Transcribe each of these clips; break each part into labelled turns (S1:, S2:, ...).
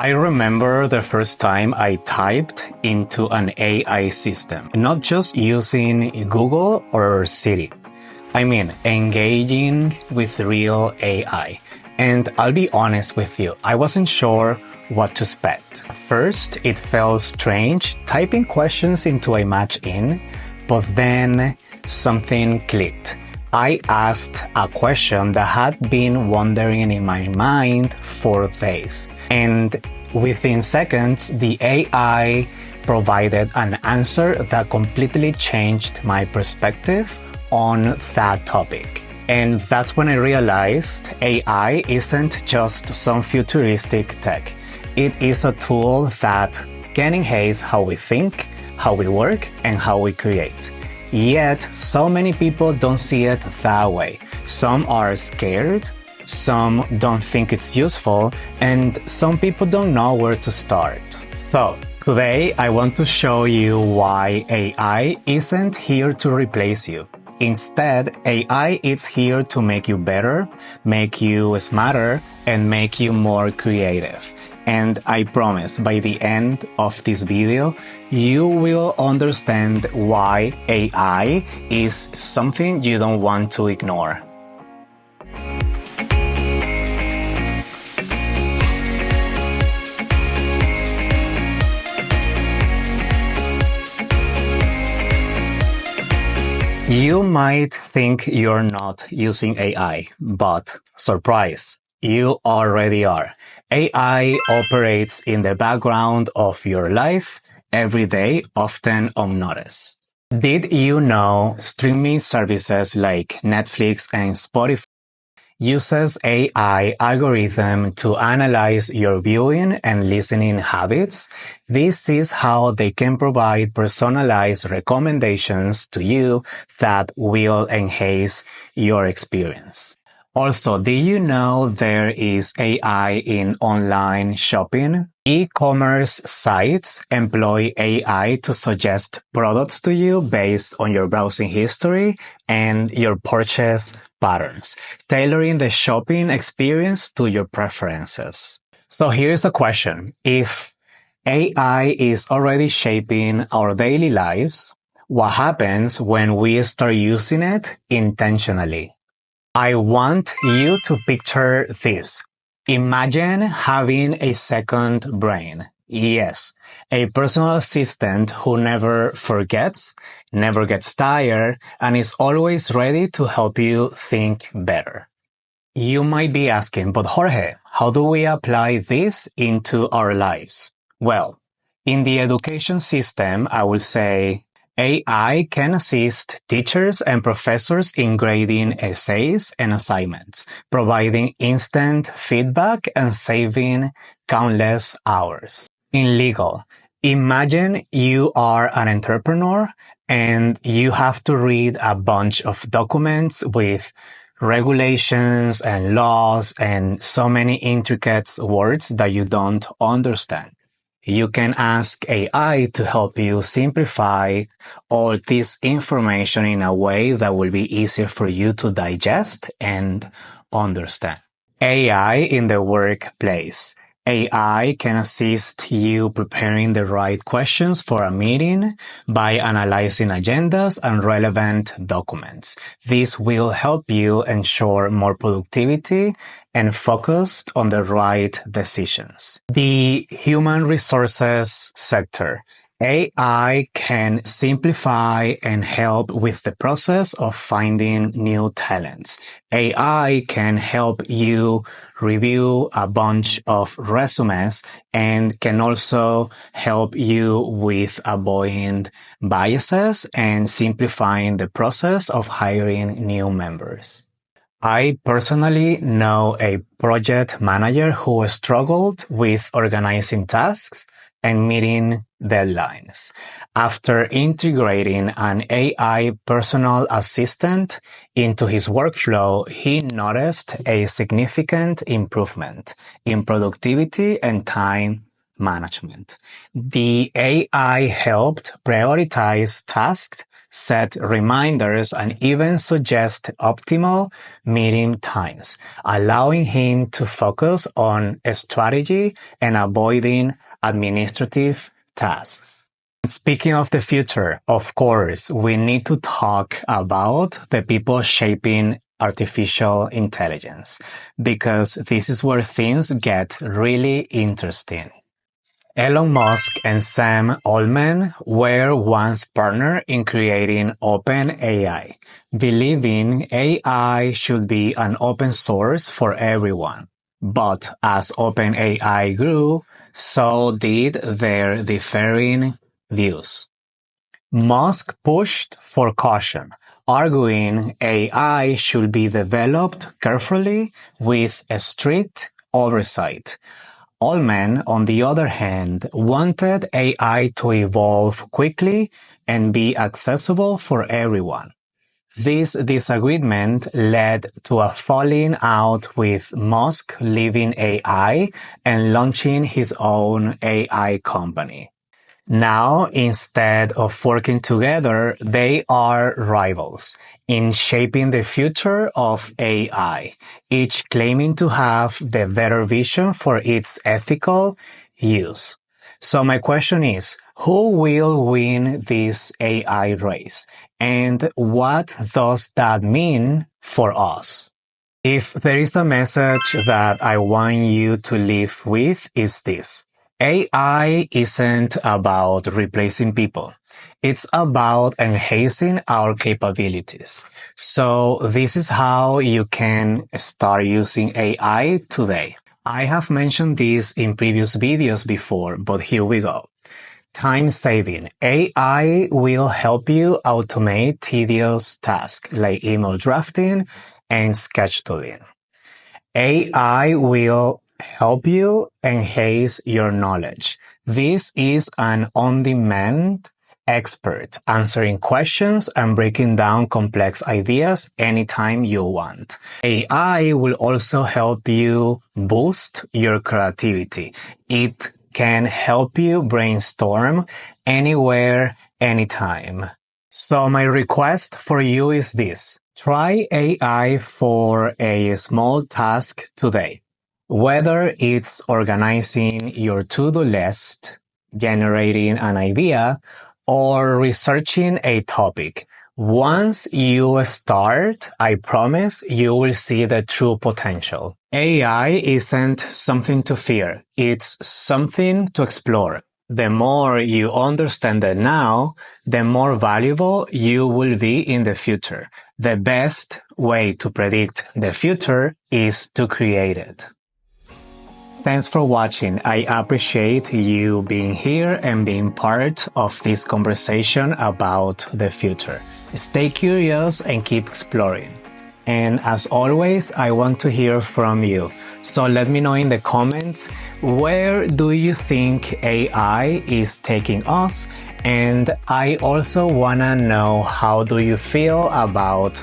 S1: I remember the first time I typed into an AI system, not just using Google or Siri. I mean, engaging with real AI. And I'll be honest with you, I wasn't sure what to expect. First, it felt strange typing questions into a match in, but then something clicked. I asked a question that had been wandering in my mind for days. And within seconds, the AI provided an answer that completely changed my perspective on that topic. And that's when I realized AI isn't just some futuristic tech. It is a tool that can enhance how we think, how we work, and how we create. Yet, so many people don't see it that way. Some are scared, some don't think it's useful, and some people don't know where to start. So, today I want to show you why AI isn't here to replace you. Instead, AI is here to make you better, make you smarter, and make you more creative. And I promise by the end of this video, you will understand why AI is something you don't want to ignore. You might think you're not using AI, but surprise, you already are. AI operates in the background of your life every day, often unnoticed. Did you know streaming services like Netflix and Spotify uses AI algorithm to analyze your viewing and listening habits? This is how they can provide personalized recommendations to you that will enhance your experience. Also, do you know there is AI in online shopping? E-commerce sites employ AI to suggest products to you based on your browsing history and your purchase patterns, tailoring the shopping experience to your preferences. So here's a question. If AI is already shaping our daily lives, what happens when we start using it intentionally? I want you to picture this. Imagine having a second brain. Yes, a personal assistant who never forgets, never gets tired, and is always ready to help you think better. You might be asking, but Jorge, how do we apply this into our lives? Well, in the education system, I will say AI can assist teachers and professors in grading essays and assignments, providing instant feedback and saving countless hours. In legal, imagine you are an entrepreneur and you have to read a bunch of documents with regulations and laws and so many intricate words that you don't understand. You can ask AI to help you simplify all this information in a way that will be easier for you to digest and understand. AI in the workplace. AI can assist you preparing the right questions for a meeting by analyzing agendas and relevant documents. This will help you ensure more productivity and focus on the right decisions. The human resources sector. AI can simplify and help with the process of finding new talents. AI can help you review a bunch of resumes and can also help you with avoiding biases and simplifying the process of hiring new members. I personally know a project manager who struggled with organizing tasks and meeting deadlines. After integrating an AI personal assistant into his workflow, he noticed a significant improvement in productivity and time management. The AI helped prioritize tasks, set reminders, and even suggest optimal meeting times, allowing him to focus on strategy and avoiding administrative tasks. Speaking of the future, of course, we need to talk about the people shaping artificial intelligence, because this is where things get really interesting. Elon Musk and Sam Altman were once partners in creating OpenAI, believing AI should be an open source for everyone. But as OpenAI grew, so did their differing views. Musk pushed for caution, arguing AI should be developed carefully with a strict oversight. Altman, on the other hand, wanted AI to evolve quickly and be accessible for everyone. This disagreement led to a falling out, with Musk leaving AI and launching his own AI company. Now, instead of working together, they are rivals in shaping the future of AI, each claiming to have the better vision for its ethical use. So my question is, who will win this AI race? And what does that mean for us? If there is a message that I want you to leave with, is this. AI isn't about replacing people. It's about enhancing our capabilities. So this is how you can start using AI today. I have mentioned this in previous videos before, but here we go. Time saving. AI will help you automate tedious tasks like email drafting and scheduling. AI will help you enhance your knowledge. This is an on-demand expert answering questions and breaking down complex ideas anytime you want. AI will also help you boost your creativity. It can help you brainstorm anywhere, anytime. So my request for you is this. Try AI for a small task today. Whether it's organizing your to-do list, generating an idea, or researching a topic. Once you start, I promise you will see the true potential. AI isn't something to fear. It's something to explore. The more you understand it now, the more valuable you will be in the future. The best way to predict the future is to create it. Thanks for watching. I appreciate you being here and being part of this conversation about the future. Stay curious and keep exploring. And as always, I want to hear from you. So let me know in the comments, where do you think AI is taking us? And I also wanna know, how do you feel about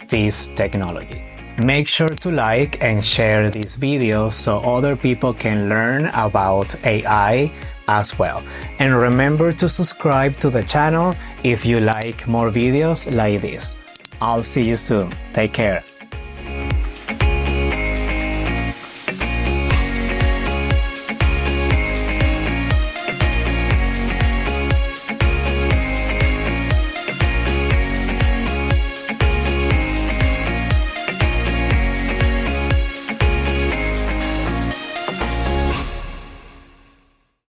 S1: this technology? Make sure to like and share this video so other people can learn about AI as well. And remember to subscribe to the channel if you like more videos like this. I'll see you soon. Take care.